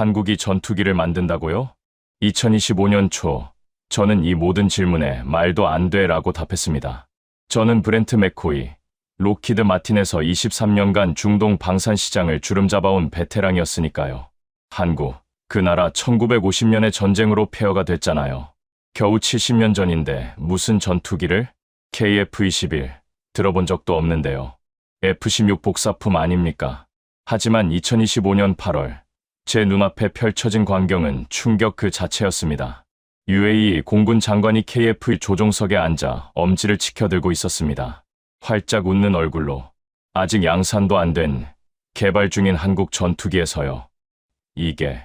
한국이 전투기를 만든다고요? 2025년 초, 저는 이 모든 질문에 말도 안 돼라고 답했습니다. 저는 브렌트 맥코이, 록히드 마틴에서 23년간 중동 방산 시장을 주름잡아온 베테랑이었으니까요. 한국, 그 나라 1950년의 전쟁으로 폐허가 됐잖아요. 겨우 70년 전인데 무슨 전투기를? KF-21, 들어본 적도 없는데요. F-16 복사품 아닙니까? 하지만 2025년 8월, 제 눈앞에 펼쳐진 광경은 충격 그 자체였습니다. UAE 공군 장관이 KF 조종석에 앉아 엄지를 치켜들고 있었습니다. 활짝 웃는 얼굴로 아직 양산도 안 된 개발 중인 한국 전투기에서요. 이게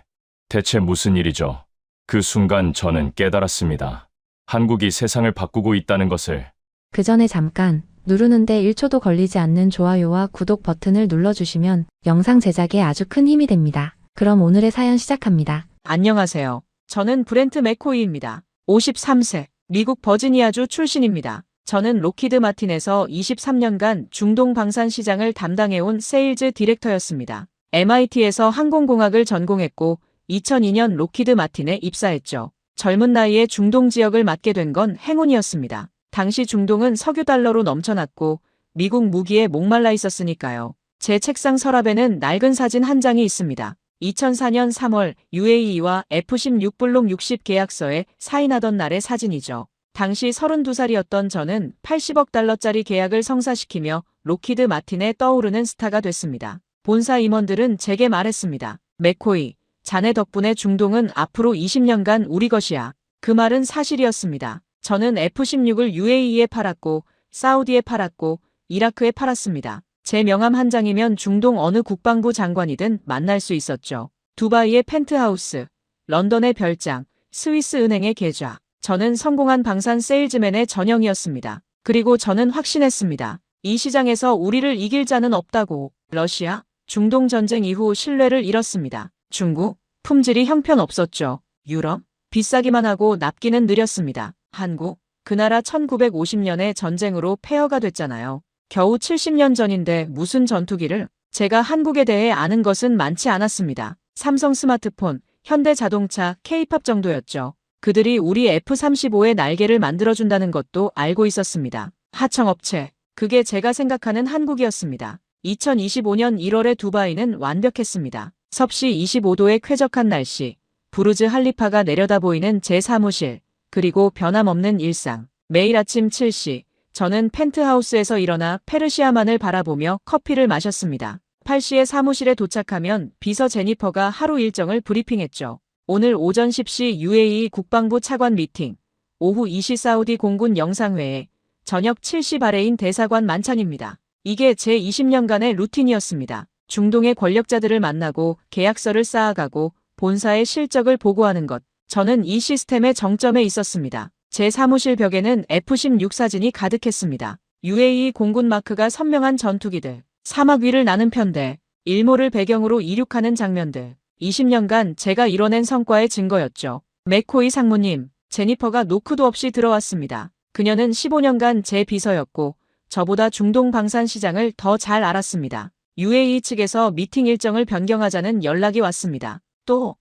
대체 무슨 일이죠? 그 순간 저는 깨달았습니다. 한국이 세상을 바꾸고 있다는 것을. 그 전에 잠깐 누르는데 1초도 걸리지 않는 좋아요와 구독 버튼을 눌러주시면 영상 제작에 아주 큰 힘이 됩니다. 그럼 오늘의 사연 시작합니다. 안녕하세요. 저는 브렌트 맥코이입니다. 53세, 미국 버지니아주 출신입니다. 저는 록히드 마틴에서 23년간 중동 방산 시장을 담당해온 세일즈 디렉터였습니다. MIT에서 항공공학을 전공했고 2002년 록히드 마틴에 입사했죠. 젊은 나이에 중동 지역을 맡게 된 건 행운이었습니다. 당시 중동은 석유 달러로 넘쳐났고 미국 무기에 목말라 있었으니까요. 제 책상 서랍에는 낡은 사진 한 장이 있습니다. 2004년 3월 UAE와 F-16 블록 60 계약서에 사인하던 날의 사진이죠. 당시 32살이었던 저는 80억 달러짜리 계약을 성사시키며 록히드 마틴에 떠오르는 스타가 됐습니다. 본사 임원들은 제게 말했습니다. 맥코이, 자네 덕분에 중동은 앞으로 20년간 우리 것이야. 그 말은 사실이었습니다. 저는 F-16을 UAE에 팔았고 사우디에 팔았고 이라크에 팔았습니다. 제 명함 한 장이면 중동 어느 국방부 장관이든 만날 수 있었죠. 두바이의 펜트하우스, 런던의 별장, 스위스 은행의 계좌. 저는 성공한 방산 세일즈맨의 전형이었습니다. 그리고 저는 확신했습니다. 이 시장에서 우리를 이길 자는 없다고. 러시아, 중동 전쟁 이후 신뢰를 잃었습니다. 중국, 품질이 형편없었죠. 유럽, 비싸기만 하고 납기는 느렸습니다. 한국, 그 나라 1950년에 전쟁으로 폐허가 됐잖아요. 겨우 70년 전인데 무슨 전투기를? 제가 한국에 대해 아는 것은 많지 않았습니다. 삼성 스마트폰, 현대자동차, K-팝 정도였죠. 그들이 우리 F-35의 날개를 만들어준다는 것도 알고 있었습니다. 하청업체, 그게 제가 생각하는 한국이었습니다. 2025년 1월에 두바이는 완벽했습니다. 섭씨 25도의 쾌적한 날씨, 부르즈 할리파가 내려다보이는 제 사무실, 그리고 변함없는 일상. 매일 아침 7시, 저는 펜트하우스에서 일어나 페르시아만을 바라보며 커피를 마셨습니다. 8시에 사무실에 도착하면 비서 제니퍼가 하루 일정을 브리핑했죠. 오늘 오전 10시 UAE 국방부 차관 미팅, 오후 2시 사우디 공군 영상회의, 저녁 7시 바레인 대사관 만찬입니다. 이게 제 20년간의 루틴이었습니다. 중동의 권력자들을 만나고 계약서를 쌓아가고 본사의 실적을 보고하는 것. 저는 이 시스템의 정점에 있었습니다. 제 사무실 벽에는 F-16 사진이 가득했습니다. UAE 공군 마크가 선명한 전투기들, 사막 위를 나는 편대, 일몰을 배경으로 이륙하는 장면들. 20년간 제가 이뤄낸 성과의 증거였죠. 맥코이 상무님, 제니퍼가 노크도 없이 들어왔습니다. 그녀는 15년간 제 비서였고 저보다 중동 방산 시장을 더 잘 알았습니다. UAE 측에서 미팅 일정을 변경하자는 연락이 왔습니다. 또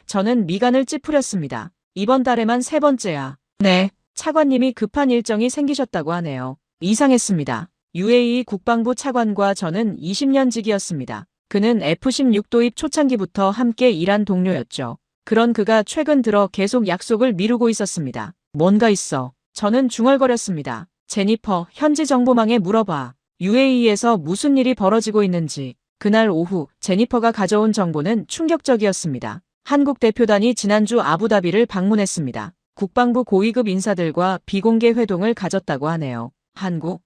저는 미간을 찌푸렸습니다. 이번 달에만 3번째야. 네, 차관님이 급한 일정이 생기셨다고 하네요. 이상했습니다. UAE 국방부 차관과 저는 20년 지기였습니다. 그는 F-16 도입 초창기부터 함께 일한 동료였죠. 그런 그가 최근 들어 계속 약속을 미루고 있었습니다. 뭔가 있어. 저는 중얼거렸습니다. 제니퍼, 현지 정보망에 물어봐. UAE에서 무슨 일이 벌어지고 있는지. 그날 오후 제니퍼가 가져온 정보는 충격적이었습니다. 한국 대표단이 지난주 아부다비를 방문했습니다. 국방부 고위급 인사들과 비공개 회동을 가졌다고 하네요. 한국?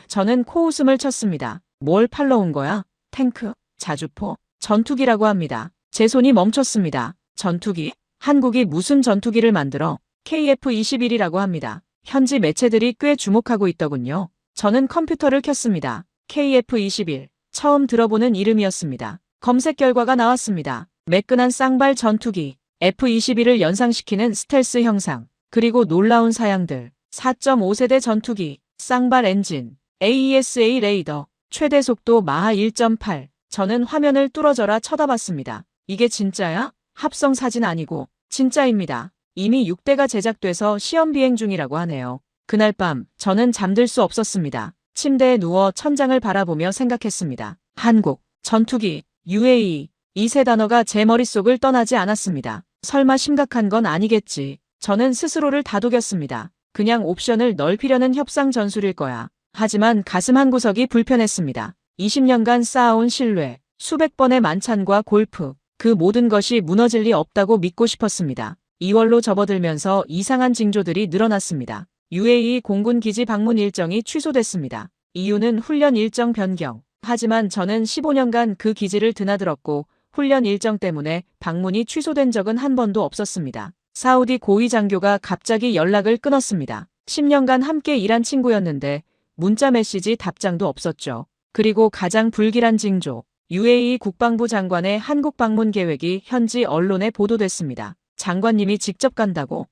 저는 코웃음을 쳤습니다. 뭘 팔러 온 거야? 탱크, 자주포, 전투기라고 합니다. 제 손이 멈췄습니다. 전투기? 한국이 무슨 전투기를 만들어? KF-21이라고 합니다. 현지 매체들이 꽤 주목하고 있더군요. 저는 컴퓨터를 켰습니다. KF-21. 처음 들어보는 이름이었습니다. 검색 결과가 나왔습니다. 매끈한 쌍발 전투기, F-21을 연상시키는 스텔스 형상, 그리고 놀라운 사양들, 4.5세대 전투기, 쌍발 엔진, AESA 레이더, 최대 속도 마하 1.8. 저는 화면을 뚫어져라 쳐다봤습니다. 이게 진짜야? 합성 사진 아니고 진짜입니다. 이미 6대가 제작돼서 시험 비행 중이라고 하네요. 그날 밤 저는 잠들 수 없었습니다. 침대에 누워 천장을 바라보며 생각했습니다. 한국, 전투기, UAE, 이 세 단어가 제 머릿속을 떠나지 않았습니다. 설마 심각한 건 아니겠지. 저는 스스로를 다독였습니다. 그냥 옵션을 넓히려는 협상 전술일 거야. 하지만 가슴 한구석이 불편했습니다. 20년간 쌓아온 신뢰, 수백 번의 만찬과 골프, 그 모든 것이 무너질 리 없다고 믿고 싶었습니다. 2월로 접어들면서 이상한 징조들이 늘어났습니다. UAE 공군 기지 방문 일정이 취소됐습니다. 이유는 훈련 일정 변경. 하지만 저는 15년간 그 기지를 드나들었고 훈련 일정 때문에 방문이 취소된 적은 한 번도 없었습니다. 사우디 고위 장교가 갑자기 연락을 끊었습니다. 10년간 함께 일한 친구였는데 문자 메시지 답장도 없었죠. 그리고 가장 불길한 징조, UAE 국방부 장관의 한국 방문 계획이 현지 언론에 보도됐습니다. 장관님이 직접 간다고?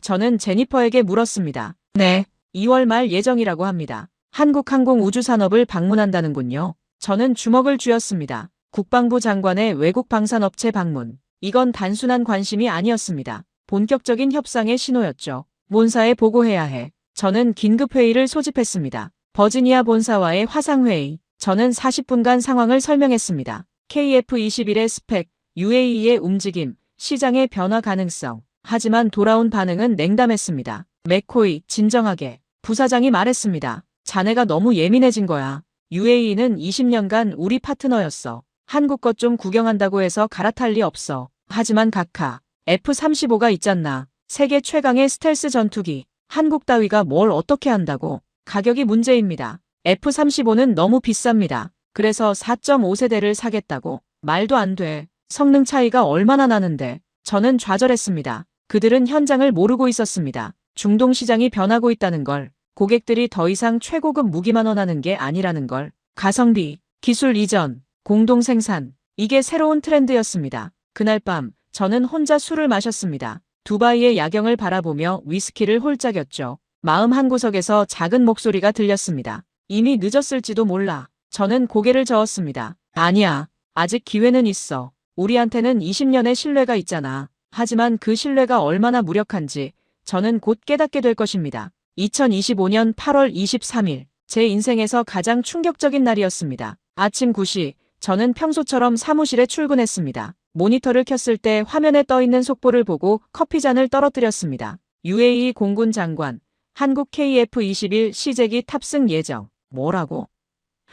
저는 제니퍼에게 물었습니다. 네, 2월 말 예정이라고 합니다. 한국 항공우주산업을 방문한다는군요. 저는 주먹을 쥐었습니다. 국방부 장관의 외국 방산업체 방문. 이건 단순한 관심이 아니었습니다. 본격적인 협상의 신호였죠. 본사에 보고해야 해. 저는 긴급회의를 소집했습니다. 버지니아 본사와의 화상회의. 저는 40분간 상황을 설명했습니다. KF-21의 스펙, UAE의 움직임, 시장의 변화 가능성. 하지만 돌아온 반응은 냉담했습니다. 맥코이, 진정하게. 부사장이 말했습니다. 자네가 너무 예민해진 거야. UAE는 20년간 우리 파트너였어. 한국 것 좀 구경한다고 해서 갈아탈 리 없어. 하지만 각하, F-35가 있잖아. 세계 최강의 스텔스 전투기. 한국 따위가 뭘 어떻게 한다고. 가격이 문제입니다. F-35는 너무 비쌉니다. 그래서 4.5세대를 사겠다고. 말도 안 돼. 성능 차이가 얼마나 나는데. 저는 좌절했습니다. 그들은 현장을 모르고 있었습니다. 중동 시장이 변하고 있다는 걸. 고객들이 더 이상 최고급 무기만 원하는 게 아니라는 걸. 가성비, 기술 이전, 공동 생산. 이게 새로운 트렌드였습니다. 그날 밤 저는 혼자 술을 마셨습니다. 두바이의 야경을 바라보며 위스키를 홀짝였죠. 마음 한구석에서 작은 목소리가 들렸습니다. 이미 늦었을지도 몰라. 저는 고개를 저었습니다. 아니야. 아직 기회는 있어. 우리한테는 20년의 신뢰가 있잖아. 하지만 그 신뢰가 얼마나 무력한지 저는 곧 깨닫게 될 것입니다. 2025년 8월 23일. 제 인생에서 가장 충격적인 날이었습니다. 아침 9시. 저는 평소처럼 사무실에 출근했습니다. 모니터를 켰을 때 화면에 떠있는 속보를 보고 커피잔을 떨어뜨렸습니다. UAE 공군 장관. 한국 KF-21 시제기 탑승 예정. 뭐라고?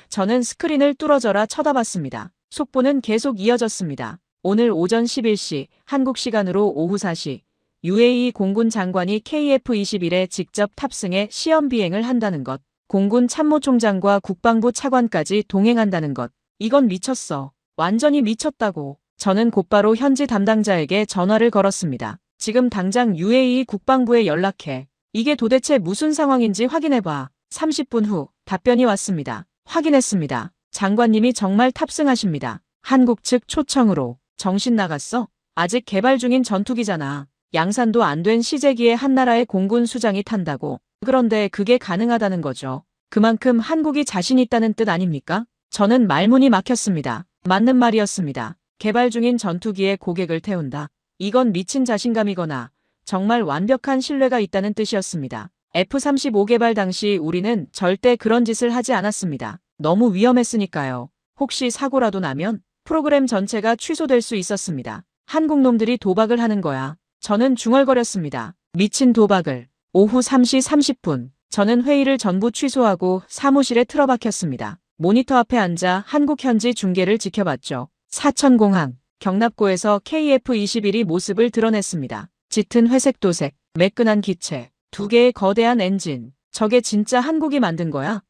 저는 스크린을 뚫어져라 쳐다봤습니다. 속보는 계속 이어졌습니다. 오늘 오전 11시, 한국 시간으로 오후 4시, UAE 공군 장관이 KF-21에 직접 탑승해 시험 비행을 한다는 것. 공군 참모총장과 국방부 차관까지 동행한다는 것. 이건 미쳤어. 완전히 미쳤다고. 저는 곧바로 현지 담당자에게 전화를 걸었습니다. 지금 당장 UAE 국방부에 연락해. 이게 도대체 무슨 상황인지 확인해봐. 30분 후 답변이 왔습니다. 확인했습니다. 장관님이 정말 탑승하십니다. 한국 측 초청으로. 정신 나갔어? 아직 개발 중인 전투기잖아. 양산도 안 된 시제기에 한 나라의 공군 수장이 탄다고. 그런데 그게 가능하다는 거죠. 그만큼 한국이 자신 있다는 뜻 아닙니까? 저는 말문이 막혔습니다. 맞는 말이었습니다. 개발 중인 전투기에 고객을 태운다. 이건 미친 자신감이거나 정말 완벽한 신뢰가 있다는 뜻이었습니다. F-35 개발 당시 우리는 절대 그런 짓을 하지 않았습니다. 너무 위험했으니까요. 혹시 사고라도 나면 프로그램 전체가 취소될 수 있었습니다. 한국 놈들이 도박을 하는 거야. 저는 중얼거렸습니다. 미친 도박을. 오후 3시 30분. 저는 회의를 전부 취소하고 사무실에 틀어박혔습니다. 모니터 앞에 앉아 한국 현지 중계를 지켜봤죠. 사천공항, 경납고에서 KF-21이 모습을 드러냈습니다. 짙은 회색 도색, 매끈한 기체, 두 개의 거대한 엔진. 저게 진짜 한국이 만든 거야?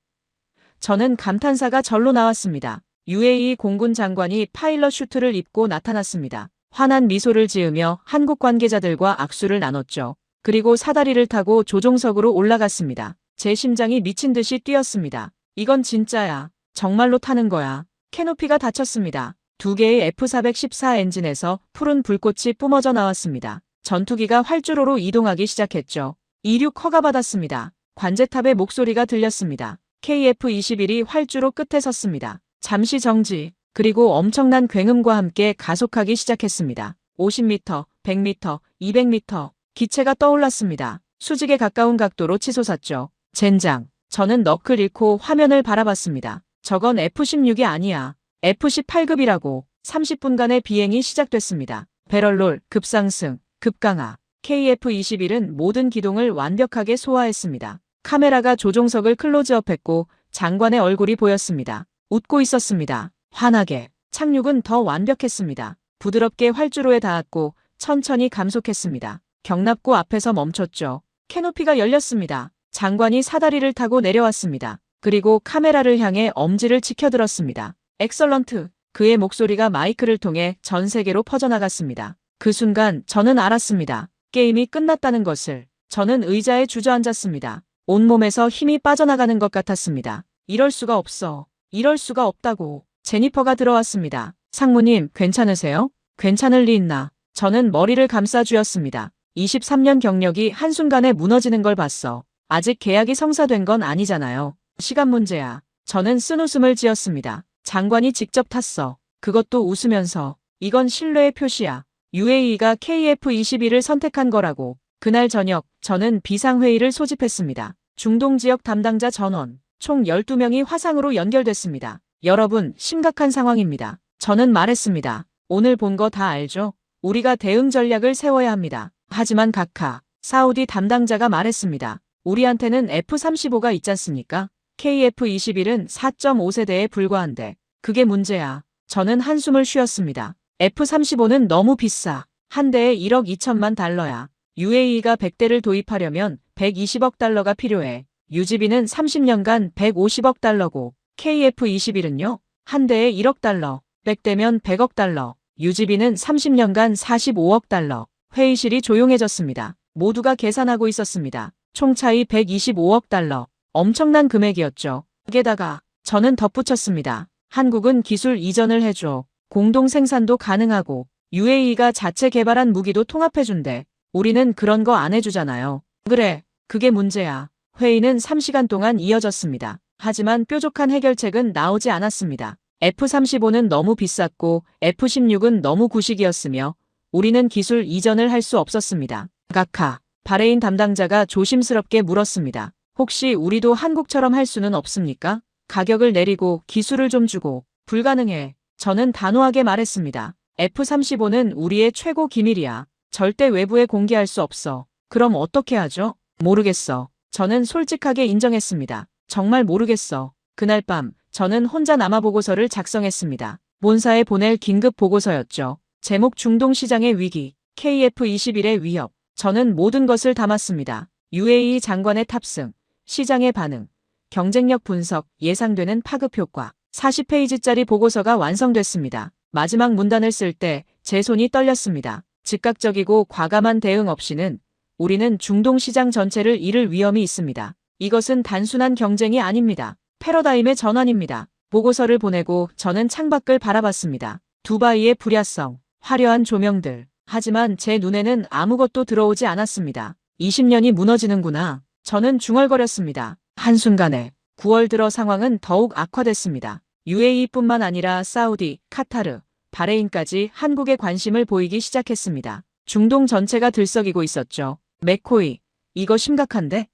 저는 감탄사가 절로 나왔습니다. UAE 공군 장관이 파일럿 슈트를 입고 나타났습니다. 환한 미소를 지으며 한국 관계자들과 악수를 나눴죠. 그리고 사다리를 타고 조종석으로 올라갔습니다. 제 심장이 미친 듯이 뛰었습니다. 이건 진짜야. 정말로 타는 거야. 캐노피가 닫혔습니다. 두 개의 F-414 엔진에서 푸른 불꽃이 뿜어져 나왔습니다. 전투기가 활주로로 이동하기 시작했죠. 이륙 허가받았습니다. 관제탑의 목소리가 들렸습니다. KF-21이 활주로 끝에 섰습니다. 잠시 정지. 그리고 엄청난 굉음과 함께 가속하기 시작했습니다. 50m, 100m, 200m, 기체가 떠올랐습니다. 수직에 가까운 각도로 치솟았죠. 젠장. 저는 넋을 잃고 화면을 바라봤습니다. 저건 F-16이 아니야. F-18급이라고. 30분간의 비행이 시작됐습니다. 배럴롤, 급상승, 급강하. KF-21은 모든 기동을 완벽하게 소화했습니다. 카메라가 조종석을 클로즈업했고 장관의 얼굴이 보였습니다. 웃고 있었습니다. 환하게. 착륙은 더 완벽했습니다. 부드럽게 활주로에 닿았고 천천히 감속했습니다. 경납고 앞에서 멈췄죠. 캐노피가 열렸습니다. 장관이 사다리를 타고 내려왔습니다. 그리고 카메라를 향해 엄지를 치켜들었습니다. 엑설런트. 그의 목소리가 마이크를 통해 전 세계로 퍼져나갔습니다. 그 순간 저는 알았습니다. 게임이 끝났다는 것을. 저는 의자에 주저앉았습니다. 온몸에서 힘이 빠져나가는 것 같았습니다. 이럴 수가 없어. 이럴 수가 없다고. 제니퍼가 들어왔습니다. 상무님, 괜찮으세요? 괜찮을 리 있나? 저는 머리를 감싸 쥐었습니다. 23년 경력이 한순간에 무너지는 걸 봤어. 아직 계약이 성사된 건 아니잖아요. 시간 문제야. 저는 쓴웃음을 지었습니다. 장관이 직접 탔어. 그것도 웃으면서. 이건 신뢰의 표시야. UAE가 KF-21을 선택한 거라고. 그날 저녁, 저는 비상회의를 소집했습니다. 중동 지역 담당자 전원, 총 12명이 화상으로 연결됐습니다. 여러분, 심각한 상황입니다. 저는 말했습니다. 오늘 본 거 다 알죠? 우리가 대응 전략을 세워야 합니다. 하지만 각하, 사우디 담당자가 말했습니다. 우리한테는 F-35가 있잖습니까? KF-21은 4.5세대에 불과한데. 그게 문제야. 저는 한숨을 쉬었습니다. F-35는 너무 비싸. 한 대에 1억 2천만 달러야. UAE가 100대를 도입하려면 120억 달러가 필요해. 유지비는 30년간 150억 달러고 KF-21은요? 한 대에 1억 달러, 100대면 100억 달러, 유지비는 30년간 45억 달러. 회의실이 조용해졌습니다. 모두가 계산하고 있었습니다. 총 차이 125억 달러. 엄청난 금액이었죠. 게다가 저는 덧붙였습니다. 한국은 기술 이전을 해줘. 공동 생산도 가능하고 UAE가 자체 개발한 무기도 통합해준대. 우리는 그런 거 안 해주잖아요. 그래, 그게 문제야. 회의는 3시간 동안 이어졌습니다. 하지만 뾰족한 해결책은 나오지 않았습니다. F-35는 너무 비쌌고 F-16은 너무 구식이었으며 우리는 기술 이전을 할 수 없었습니다. 각하, 바레인 담당자가 조심스럽게 물었습니다. 혹시 우리도 한국처럼 할 수는 없습니까? 가격을 내리고 기술을 좀 주고. 불가능해. 저는 단호하게 말했습니다. F-35는 우리의 최고 기밀이야. 절대 외부에 공개할 수 없어. 그럼 어떻게 하죠? 모르겠어. 저는 솔직하게 인정했습니다. 정말 모르겠어. 그날 밤 저는 혼자 남아보고서를 작성했습니다. 본사에 보낼 긴급 보고서였죠. 제목 중동 시장의 위기, KF-21의 위협. 저는 모든 것을 담았습니다. UAE 장관의 탑승, 시장의 반응, 경쟁력 분석, 예상되는 파급 효과. 40페이지짜리 보고서가 완성됐습니다. 마지막 문단을 쓸 때 제 손이 떨렸습니다. 즉각적이고 과감한 대응 없이는 우리는 중동 시장 전체를 잃을 위험이 있습니다. 이것은 단순한 경쟁이 아닙니다. 패러다임의 전환입니다. 보고서를 보내고 저는 창밖을 바라봤습니다. 두바이의 불야성, 화려한 조명들. 하지만 제 눈에는 아무것도 들어오지 않았습니다. 20년이 무너지는구나. 저는 중얼거렸습니다. 한순간에 9월 들어 상황은 더욱 악화됐습니다. UAE뿐만 아니라 사우디, 카타르, 바레인까지 한국에 관심을 보이기 시작했습니다. 중동 전체가 들썩이고 있었죠. 맥코이, 이거 심각한데?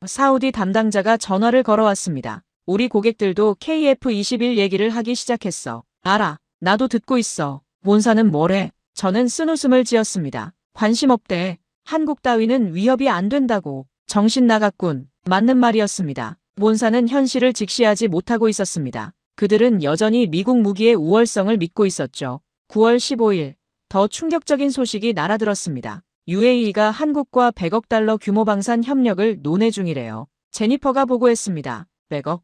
사우디 담당자가 전화를 걸어왔습니다. 우리 고객들도 KF-21 얘기를 하기 시작했어. 알아. 나도 듣고 있어. 본사는 뭐래? 저는 쓴웃음을 지었습니다. 관심 없대. 한국 따위는 위협이 안 된다고. 정신 나갔군. 맞는 말이었습니다. 본사는 현실을 직시하지 못하고 있었습니다. 그들은 여전히 미국 무기의 우월성을 믿고 있었죠. 9월 15일, 더 충격적인 소식이 날아들었습니다. UAE가 한국과 100억 달러 규모 방산 협력을 논의 중이래요. 제니퍼가 보고했습니다. 100억?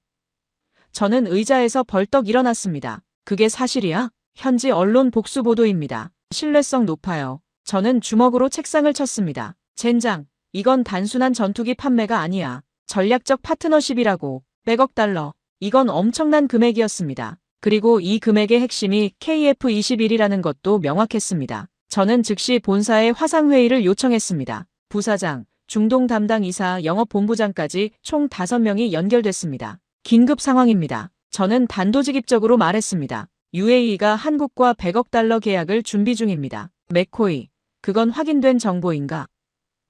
저는 의자에서 벌떡 일어났습니다. 그게 사실이야? 현지 언론 복수 보도입니다. 신뢰성 높아요. 저는 주먹으로 책상을 쳤습니다. 젠장, 이건 단순한 전투기 판매가 아니야. 전략적 파트너십이라고. 100억 달러. 이건 엄청난 금액이었습니다. 그리고 이 금액의 핵심이 KF-21이라는 것도 명확했습니다. 저는 즉시 본사에 화상회의를 요청했습니다. 부사장, 중동 담당 이사, 영업본부장까지 총 5명이 연결됐습니다. 긴급 상황입니다. 저는 단도직입적으로 말했습니다. UAE가 한국과 100억 달러 계약을 준비 중입니다. 맥코이, 그건 확인된 정보인가?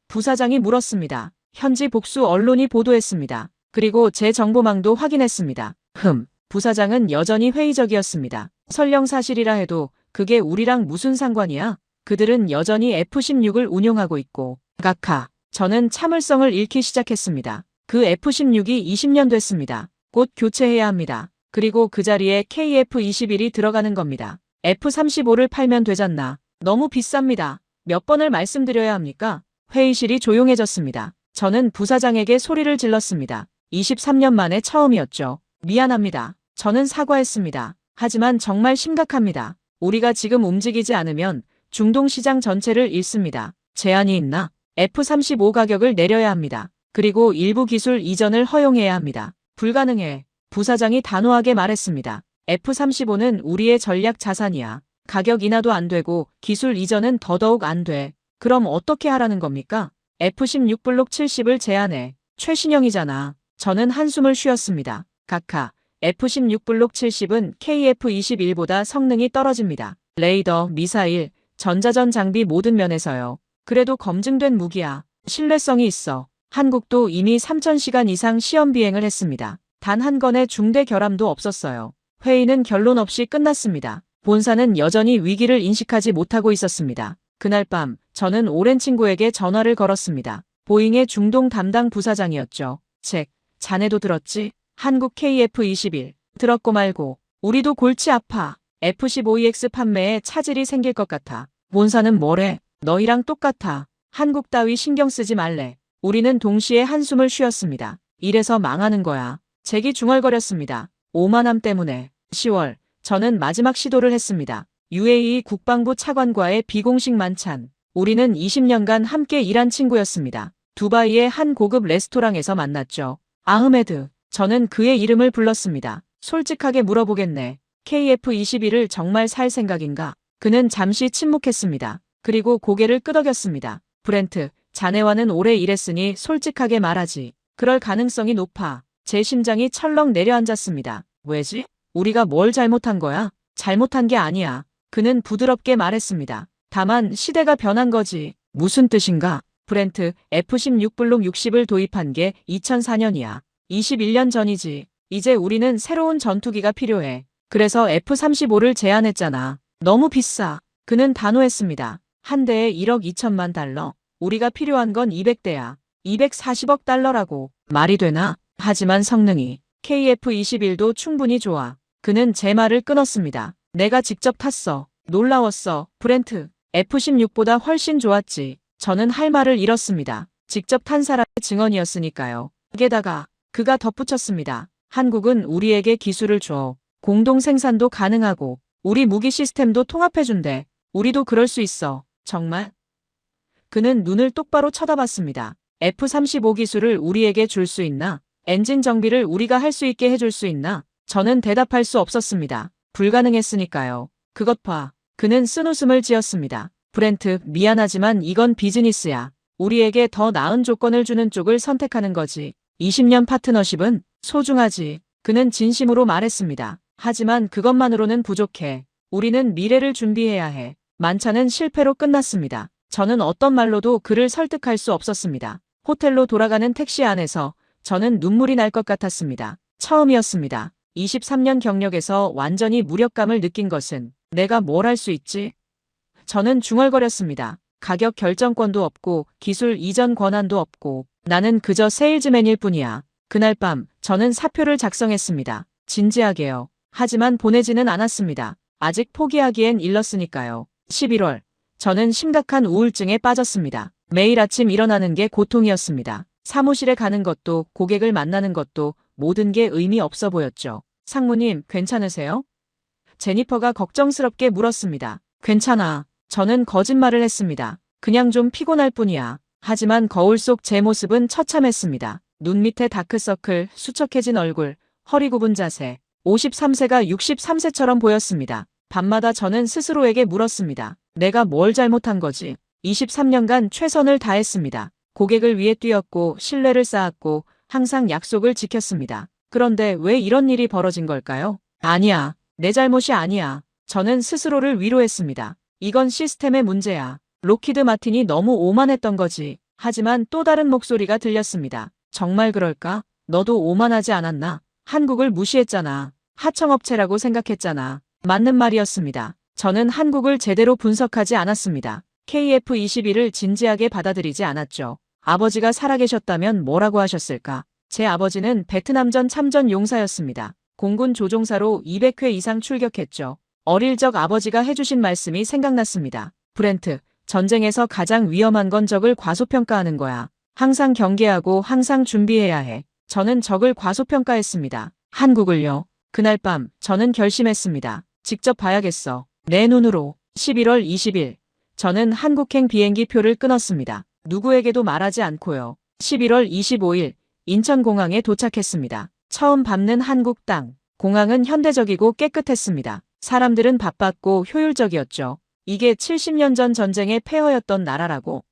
부사장이 물었습니다. 현지 복수 언론이 보도했습니다. 그리고 제 정보망도 확인했습니다. 부사장은 여전히 회의적이었습니다. 설령 사실이라 해도 그게 우리랑 무슨 상관이야? 그들은 여전히 F-16을 운용하고 있고. 각하, 저는 참을성을 잃기 시작했습니다. 그 F-16이 20년 됐습니다. 곧 교체해야 합니다. 그리고 그 자리에 KF-21이 들어가는 겁니다. F-35를 팔면 되잖나. 너무 비쌉니다. 몇 번을 말씀드려야 합니까? 회의실이 조용해졌습니다. 저는 부사장에게 소리를 질렀습니다. 23년 만에 처음이었죠. 미안합니다. 저는 사과했습니다. 하지만 정말 심각합니다. 우리가 지금 움직이지 않으면 중동 시장 전체를 잃습니다. 제한이 있나? F-35 가격을 내려야 합니다. 그리고 일부 기술 이전을 허용해야 합니다. 불가능해. 부사장이 단호하게 말했습니다. F-35는 우리의 전략 자산이야. 가격 인하도 안 되고 기술 이전은 더더욱 안 돼. 그럼 어떻게 하라는 겁니까? F-16 블록 70을 제한해. 최신형이잖아. 저는 한숨을 쉬었습니다. 각하, F-16 블록 70은 KF-21보다 성능이 떨어집니다. 레이더, 미사일, 전자전 장비 모든 면에서요. 그래도 검증된 무기야. 신뢰성이 있어. 한국도 이미 3,000시간 이상 시험 비행을 했습니다. 단 한 건의 중대 결함도 없었어요. 회의는 결론 없이 끝났습니다. 본사는 여전히 위기를 인식하지 못하고 있었습니다. 그날 밤 저는 오랜 친구에게 전화를 걸었습니다. 보잉의 중동 담당 부사장이었죠. 자네도 들었지? 한국 KF-21. 들었고 말고. 우리도 골치 아파. F-15EX 판매에 차질이 생길 것 같아. 본사는 뭐래? 너희랑 똑같아. 한국 따위 신경 쓰지 말래. 우리는 동시에 한숨을 쉬었습니다. 이래서 망하는 거야. 잭이 중얼거렸습니다. 오만함 때문에. 10월, 저는 마지막 시도를 했습니다. UAE 국방부 차관과의 비공식 만찬. 우리는 20년간 함께 일한 친구였습니다. 두바이의 한 고급 레스토랑에서 만났죠. 아흐메드. 저는 그의 이름을 불렀습니다. 솔직하게 물어보겠네. KF-21을 정말 살 생각인가? 그는 잠시 침묵했습니다. 그리고 고개를 끄덕였습니다. 브렌트, 자네와는 오래 일했으니 솔직하게 말하지. 그럴 가능성이 높아. 제 심장이 철렁 내려앉았습니다. 왜지? 우리가 뭘 잘못한 거야? 잘못한 게 아니야. 그는 부드럽게 말했습니다. 다만 시대가 변한 거지. 무슨 뜻인가? 브렌트, F-16 블록 60을 도입한 게 2004년이야. 21년 전이지. 이제 우리는 새로운 전투기가 필요해. 그래서 F-35를 제안했잖아. 너무 비싸. 그는 단호했습니다. 한 대에 1억 2천만 달러. 우리가 필요한 건 200대야. 240억 달러라고. 말이 되나? 하지만 성능이. KF-21도 충분히 좋아. 그는 제 말을 끊었습니다. 내가 직접 탔어. 놀라웠어. 브렌트. F-16보다 훨씬 좋았지. 저는 할 말을 잃었습니다. 직접 탄 사람의 증언이었으니까요. 게다가 그가 덧붙였습니다. 한국은 우리에게 기술을 줘. 공동 생산도 가능하고 우리 무기 시스템도 통합해준대. 우리도 그럴 수 있어. 정말? 그는 눈을 똑바로 쳐다봤습니다. F-35 기술을 우리에게 줄 수 있나? 엔진 정비를 우리가 할 수 있게 해줄 수 있나? 저는 대답할 수 없었습니다. 불가능했으니까요. 그것 봐. 그는 쓴웃음을 지었습니다. 브렌트, 미안하지만 이건 비즈니스야. 우리에게 더 나은 조건을 주는 쪽을 선택하는 거지. 20년 파트너십은 소중하지. 그는 진심으로 말했습니다. 하지만 그것만으로는 부족해. 우리는 미래를 준비해야 해. 만찬은 실패로 끝났습니다. 저는 어떤 말로도 그를 설득할 수 없었습니다. 호텔로 돌아가는 택시 안에서 저는 눈물이 날 것 같았습니다. 처음이었습니다. 23년 경력에서 완전히 무력감을 느낀 것은 내가 뭘 할 수 있지? 저는 중얼거렸습니다. 가격 결정권도 없고 기술 이전 권한도 없고 나는 그저 세일즈맨일 뿐이야. 그날 밤 저는 사표를 작성했습니다. 진지하게요. 하지만 보내지는 않았습니다. 아직 포기하기엔 일렀으니까요. 11월. 저는 심각한 우울증에 빠졌습니다. 매일 아침 일어나는 게 고통이었습니다. 사무실에 가는 것도 고객을 만나는 것도 모든 게 의미 없어 보였죠. 상무님, 괜찮으세요? 제니퍼가 걱정스럽게 물었습니다. 괜찮아. 저는 거짓말을 했습니다. 그냥 좀 피곤할 뿐이야. 하지만 거울 속 제 모습은 처참했습니다. 눈 밑에 다크서클, 수척해진 얼굴, 허리 굽은 자세. 53세가 63세처럼 보였습니다. 밤마다 저는 스스로에게 물었습니다. 내가 뭘 잘못한 거지? 23년간 최선을 다했습니다. 고객을 위해 뛰었고 신뢰를 쌓았고 항상 약속을 지켰습니다. 그런데 왜 이런 일이 벌어진 걸까요? 아니야. 내 잘못이 아니야. 저는 스스로를 위로했습니다. 이건 시스템의 문제야. 로키드 마틴이 너무 오만했던 거지. 하지만 또 다른 목소리가 들렸습니다. 정말 그럴까? 너도 오만하지 않았나? 한국을 무시했잖아. 하청업체라고 생각했잖아. 맞는 말이었습니다. 저는 한국을 제대로 분석하지 않았습니다. KF-21을 진지하게 받아들이지 않았죠. 아버지가 살아계셨다면 뭐라고 하셨을까? 제 아버지는 베트남전 참전 용사였습니다. 공군 조종사로 200회 이상 출격했죠. 어릴 적 아버지가 해주신 말씀이 생각났습니다. 브렌트, 전쟁에서 가장 위험한 건 적을 과소평가하는 거야. 항상 경계하고 항상 준비해야 해. 저는 적을 과소평가했습니다. 한국을요. 그날 밤 저는 결심했습니다. 직접 봐야겠어. 내 눈으로. 11월 20일. 저는 한국행 비행기 표를 끊었습니다. 누구에게도 말하지 않고요. 11월 25일. 인천공항에 도착했습니다. 처음 밟는 한국 땅. 공항은 현대적이고 깨끗했습니다. 사람들은 바빴고 효율적이었죠. 이게 70년 전 전쟁의 폐허였던 나라라고.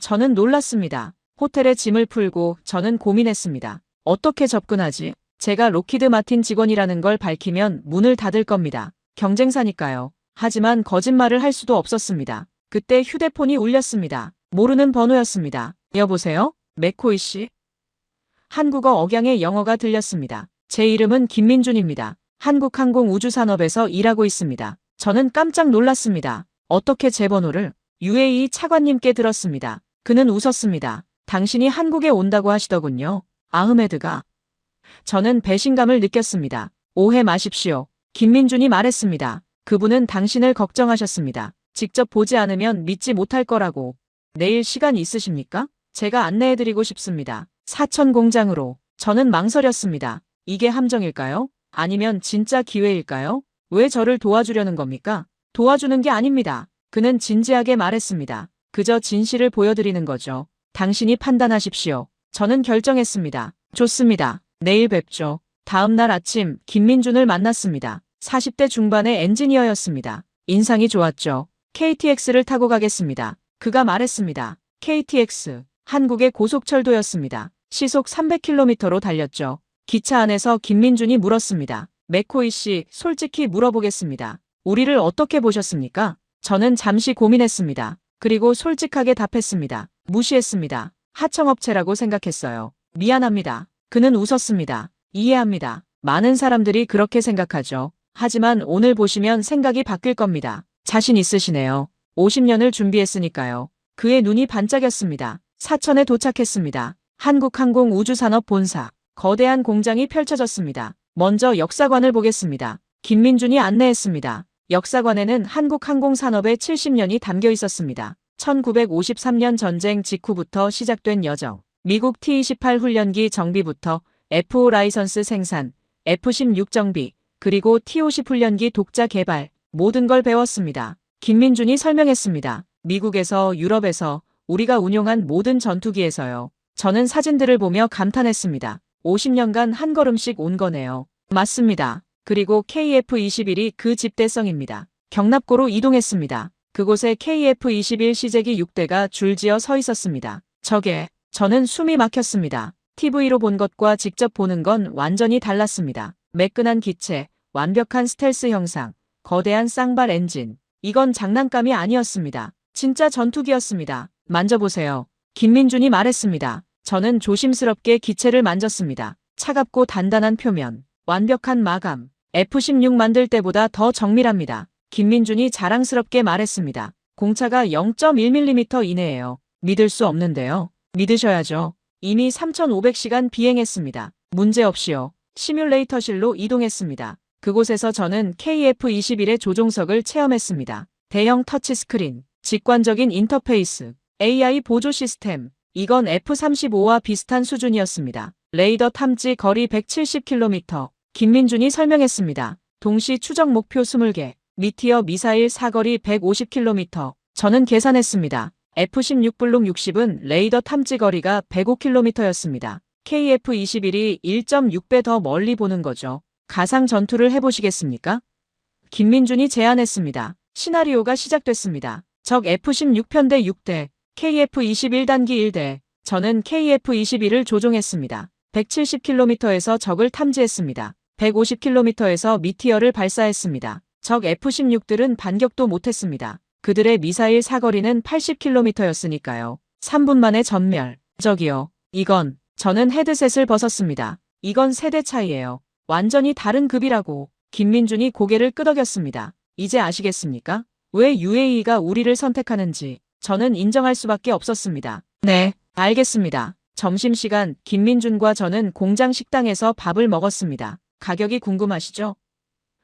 저는 놀랐습니다. 호텔에 짐을 풀고 저는 고민했습니다. 어떻게 접근하지? 제가 로키드 마틴 직원이라는 걸 밝히면 문을 닫을 겁니다. 경쟁사니까요. 하지만 거짓말을 할 수도 없었습니다. 그때 휴대폰이 울렸습니다. 모르는 번호였습니다. 여보세요? 맥코이 씨? 한국어 억양의 영어가 들렸습니다. 제 이름은 김민준입니다. 한국항공우주산업에서 일하고 있습니다. 저는 깜짝 놀랐습니다. 어떻게 제 번호를? UAE 차관님께 들었습니다. 그는 웃었습니다. 당신이 한국에 온다고 하시더군요. 아흐메드가. 저는 배신감을 느꼈습니다. 오해 마십시오. 김민준이 말했습니다. 그분은 당신을 걱정하셨습니다. 직접 보지 않으면 믿지 못할 거라고. 내일 시간 있으십니까? 제가 안내해드리고 싶습니다. 사천 공장으로. 저는 망설였습니다. 이게 함정일까요? 아니면 진짜 기회일까요? 왜 저를 도와주려는 겁니까? 도와주는 게 아닙니다. 그는 진지하게 말했습니다. 그저 진실을 보여드리는 거죠. 당신이 판단하십시오. 저는 결정했습니다. 좋습니다. 내일 뵙죠. 다음 날 아침 김민준을 만났습니다. 40대 중반의 엔지니어였습니다. 인상이 좋았죠. KTX를 타고 가겠습니다. 그가 말했습니다. KTX, 한국의 고속철도였습니다. 시속 300km로 달렸죠. 기차 안에서 김민준이 물었습니다. 맥코이 씨, 솔직히 물어보겠습니다. 우리를 어떻게 보셨습니까? 저는 잠시 고민했습니다. 그리고 솔직하게 답했습니다. 무시했습니다. 하청업체라고 생각했어요. 미안합니다. 그는 웃었습니다. 이해합니다. 많은 사람들이 그렇게 생각하죠. 하지만 오늘 보시면 생각이 바뀔 겁니다. 자신 있으시네요. 50년을 준비했으니까요. 그의 눈이 반짝였습니다. 사천에 도착했습니다. 한국항공우주산업 본사. 거대한 공장이 펼쳐졌습니다. 먼저 역사관을 보겠습니다. 김민준이 안내했습니다. 역사관에는 한국항공산업의 70년이 담겨 있었습니다. 1953년 전쟁 직후부터 시작된 여정, 미국 T-28 훈련기 정비부터 F-5 라이선스 생산, F-16 정비, 그리고 T-50 훈련기 독자 개발, 모든 걸 배웠습니다. 김민준이 설명했습니다. 미국에서, 유럽에서, 우리가 운용한 모든 전투기에서요. 저는 사진들을 보며 감탄했습니다. 50년간 한 걸음씩 온 거네요. 맞습니다. 그리고 KF-21이 그 집대성입니다. 경납고로 이동했습니다. 그곳에 KF-21 시제기 6대가 줄지어 서 있었습니다. 저는 숨이 막혔습니다. TV로 본 것과 직접 보는 건 완전히 달랐습니다. 매끈한 기체, 완벽한 스텔스 형상, 거대한 쌍발 엔진. 이건 장난감이 아니었습니다. 진짜 전투기였습니다. 만져보세요. 김민준이 말했습니다. 저는 조심스럽게 기체를 만졌습니다. 차갑고 단단한 표면, 완벽한 마감. F-16 만들 때보다 더 정밀합니다. 김민준이 자랑스럽게 말했습니다. 공차가 0.1mm 이내예요. 믿을 수 없는데요. 믿으셔야죠. 이미 3,500시간 비행했습니다. 문제없이요. 시뮬레이터실로 이동했습니다. 그곳에서 저는 KF-21의 조종석을 체험했습니다. 대형 터치스크린, 직관적인 인터페이스, AI 보조 시스템. 이건 F-35와 비슷한 수준이었습니다. 레이더 탐지 거리 170km. 김민준이 설명했습니다. 동시 추적 목표 20개. 미티어 미사일 사거리 150km. 저는 계산했습니다. F-16 블록 60은 레이더 탐지 거리가 105km였습니다. KF-21이 1.6배 더 멀리 보는 거죠. 가상 전투를 해보시겠습니까? 김민준이 제안했습니다. 시나리오가 시작됐습니다. 적 F-16 편대 6대, KF-21 단기 1대. 저는 KF-21을 조종했습니다. 170km에서 적을 탐지했습니다. 150km에서 미티어를 발사했습니다. 적 F-16들은 반격도 못했습니다. 그들의 미사일 사거리는 80km였으니까요. 3분 만에 전멸. 저기요. 저는 헤드셋을 벗었습니다. 이건 세대 차이예요. 완전히 다른 급이라고. 김민준이 고개를 끄덕였습니다. 이제 아시겠습니까? 왜 UAE가 우리를 선택하는지. 저는 인정할 수밖에 없었습니다. 네, 알겠습니다. 점심시간 김민준과 저는 공장 식당에서 밥을 먹었습니다. 가격이 궁금하시죠?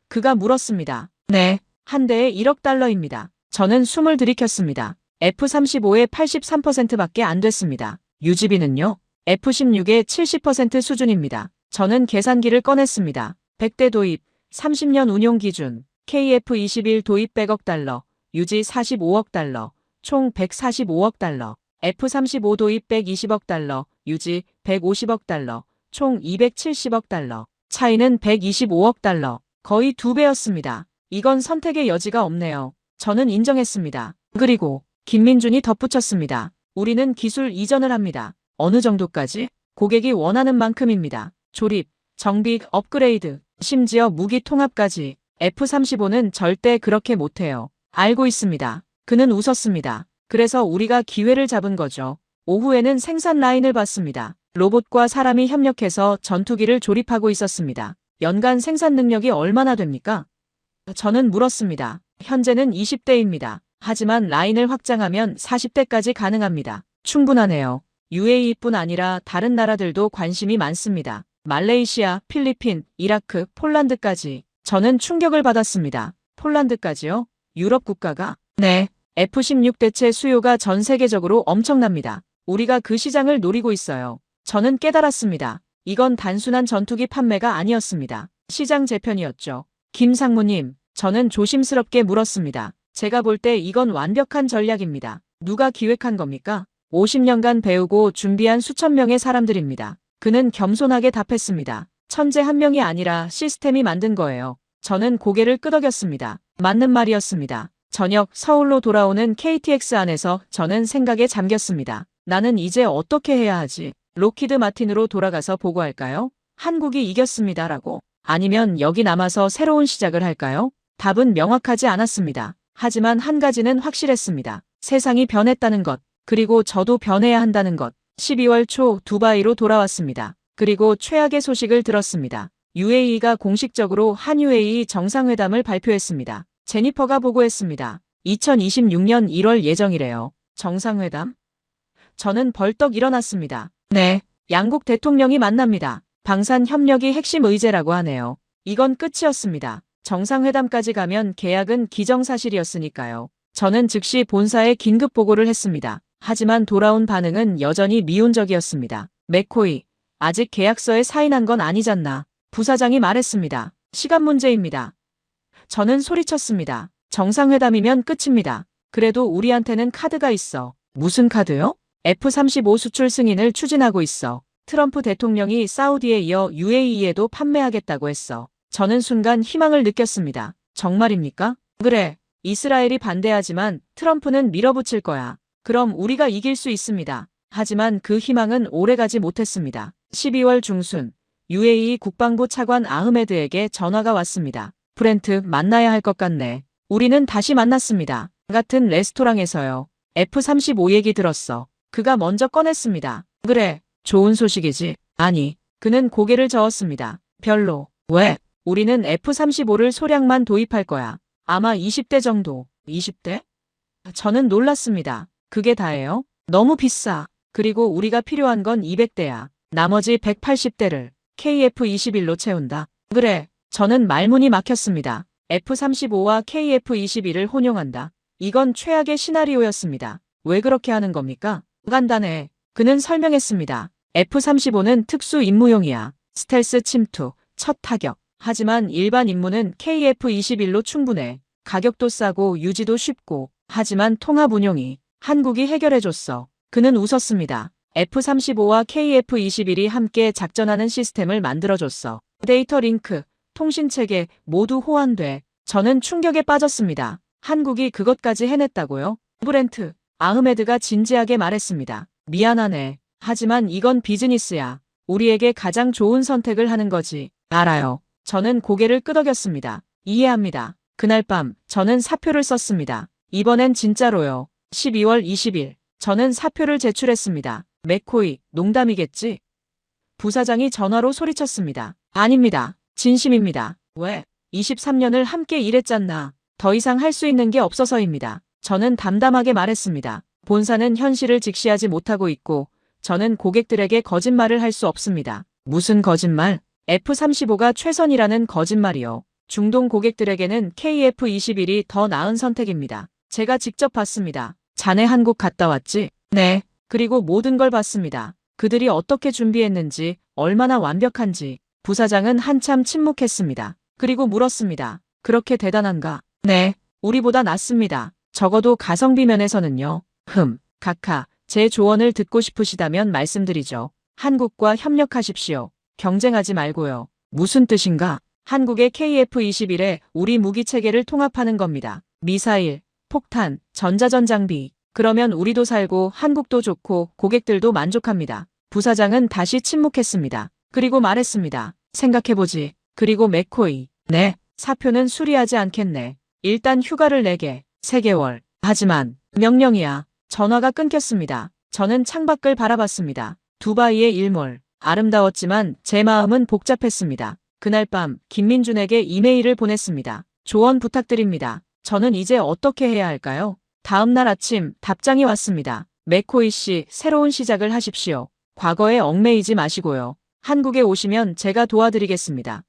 그가 물었습니다. 네, 한 대에 1억 달러입니다. 저는 숨을 들이켰습니다. F-35의 83%밖에 안 됐습니다. 유지비는요? F-16의 70% 수준입니다. 저는 계산기를 꺼냈습니다. 100대 도입, 30년 운용 기준, KF-21 도입 100억 달러, 유지 45억 달러, 총 145억 달러, F-35 도입 120억 달러, 유지 150억 달러, 총 270억 달러, 차이는 125억 달러, 거의 2배였습니다. 이건 선택의 여지가 없네요. 저는 인정했습니다. 그리고 김민준이 덧붙였습니다. 우리는 기술 이전을 합니다. 어느 정도까지? 고객이 원하는 만큼입니다. 조립, 정비, 업그레이드, 심지어 무기 통합까지. F-35는 절대 그렇게 못해요. 알고 있습니다. 그는 웃었습니다. 그래서 우리가 기회를 잡은 거죠. 오후에는 생산 라인을 봤습니다. 로봇과 사람이 협력해서 전투기를 조립하고 있었습니다. 연간 생산 능력이 얼마나 됩니까? 저는 물었습니다. 현재는 20대입니다. 하지만 라인을 확장하면 40대까지 가능합니다. 충분하네요. UAE뿐 아니라 다른 나라들도 관심이 많습니다. 말레이시아, 필리핀, 이라크, 폴란드까지. 저는 충격을 받았습니다. 폴란드까지요? 유럽 국가가? 네. F-16 대체 수요가 전 세계적으로 엄청납니다. 우리가 그 시장을 노리고 있어요. 저는 깨달았습니다. 이건 단순한 전투기 판매가 아니었습니다. 시장 재편이었죠. 김 상무님, 저는 조심스럽게 물었습니다. 제가 볼 때 이건 완벽한 전략입니다. 누가 기획한 겁니까? 50년간 배우고 준비한 수천 명의 사람들입니다. 그는 겸손하게 답했습니다. 천재 한 명이 아니라 시스템이 만든 거예요. 저는 고개를 끄덕였습니다. 맞는 말이었습니다. 저녁 서울로 돌아오는 KTX 안에서 저는 생각에 잠겼습니다. 나는 이제 어떻게 해야 하지? 록히드 마틴으로 돌아가서 보고할까요? 한국이 이겼습니다라고. 아니면 여기 남아서 새로운 시작을 할까요? 답은 명확하지 않았습니다. 하지만 한 가지는 확실했습니다. 세상이 변했다는 것, 그리고 저도 변해야 한다는 것. 12월 초 두바이로 돌아왔습니다. 그리고 최악의 소식을 들었습니다. UAE가 공식적으로 한UAE 정상회담을 발표했습니다. 제니퍼가 보고했습니다. 2026년 1월 예정이래요. 정상회담? 저는 벌떡 일어났습니다. 네, 양국 대통령이 만납니다. 방산 협력이 핵심 의제라고 하네요. 이건 끝이었습니다. 정상회담까지 가면 계약은 기정사실이었으니까요. 저는 즉시 본사에 긴급 보고를 했습니다. 하지만 돌아온 반응은 여전히 미온적이었습니다. 맥코이, 아직 계약서에 사인한 건 아니잖나. 부사장이 말했습니다. 시간 문제입니다. 저는 소리쳤습니다. 정상회담이면 끝입니다. 그래도 우리한테는 카드가 있어. 무슨 카드요? F-35 수출 승인을 추진하고 있어. 트럼프 대통령이 사우디에 이어 UAE에도 판매하겠다고 했어. 저는 순간 희망을 느꼈습니다. 정말입니까? 그래. 이스라엘이 반대하지만 트럼프는 밀어붙일 거야. 그럼 우리가 이길 수 있습니다. 하지만 그 희망은 오래가지 못했습니다. 12월 중순, UAE 국방부 차관 아흐메드에게 전화가 왔습니다. 브렌트, 만나야 할 것 같네. 우리는 다시 만났습니다. 같은 레스토랑에서요. F-35 얘기 들었어. 그가 먼저 꺼냈습니다. 그래, 좋은 소식이지. 아니, 그는 고개를 저었습니다. 별로. 왜? 우리는 F-35를 소량만 도입할 거야. 아마 20대 정도. 20대? 저는 놀랐습니다. 그게 다예요? 너무 비싸. 그리고 우리가 필요한 건 200대야. 나머지 180대를 KF-21로 채운다. 그래. 저는 말문이 막혔습니다. F-35와 KF-21을 혼용한다. 이건 최악의 시나리오였습니다. 왜 그렇게 하는 겁니까? 간단해. 그는 설명했습니다. F-35는 특수 임무용이야. 스텔스 침투, 첫 타격. 하지만 일반 임무는 KF-21로 충분해. 가격도 싸고 유지도 쉽고. 하지만 통합 운용이 한국이 해결해줬어. 그는 웃었습니다. F-35와 KF-21이 함께 작전하는 시스템을 만들어줬어. 데이터 링크, 통신체계 모두 호환돼. 저는 충격에 빠졌습니다. 한국이 그것까지 해냈다고요? 브렌트, 아흐메드가 진지하게 말했습니다. 미안하네. 하지만 이건 비즈니스야. 우리에게 가장 좋은 선택을 하는 거지. 알아요. 저는 고개를 끄덕였습니다. 이해합니다. 그날 밤 저는 사표를 썼습니다. 이번엔 진짜로요. 12월 20일 저는 사표를 제출했습니다. 맥코이, 농담이겠지? 부사장이 전화로 소리쳤습니다. 아닙니다. 진심입니다. 왜? 23년을 함께 일했잖나. 더 이상 할 수 있는 게 없어서입니다. 저는 담담하게 말했습니다. 본사는 현실을 직시하지 못하고 있고 저는 고객들에게 거짓말을 할 수 없습니다. 무슨 거짓말? F-35가 최선이라는 거짓말이요. 중동 고객들에게는 KF-21이 더 나은 선택입니다. 제가 직접 봤습니다. 자네 한국 갔다 왔지? 네. 그리고 모든 걸 봤습니다. 그들이 어떻게 준비했는지, 얼마나 완벽한지. 부사장은 한참 침묵했습니다. 그리고 물었습니다. 그렇게 대단한가? 네. 우리보다 낫습니다. 적어도 가성비 면에서는요. 카카. 제 조언을 듣고 싶으시다면 말씀드리죠. 한국과 협력하십시오. 경쟁하지 말고요. 무슨 뜻인가? 한국의 KF-21에 우리 무기 체계를 통합하는 겁니다. 미사일, 폭탄, 전자전 장비. 그러면 우리도 살고 한국도 좋고 고객들도 만족합니다. 부사장은 다시 침묵했습니다. 그리고 말했습니다. 생각해보지. 그리고 맥코이. 네, 사표는 수리하지 않겠네. 일단 휴가를 내게. 3개월. 하지만 명령이야. 전화가 끊겼습니다. 저는 창밖을 바라봤습니다. 두바이의 일몰. 아름다웠지만 제 마음은 복잡했습니다. 그날 밤 김민준에게 이메일을 보냈습니다. 조언 부탁드립니다. 저는 이제 어떻게 해야 할까요? 다음 날 아침 답장이 왔습니다. 맥코이 씨, 새로운 시작을 하십시오. 과거에 얽매이지 마시고요. 한국에 오시면 제가 도와드리겠습니다.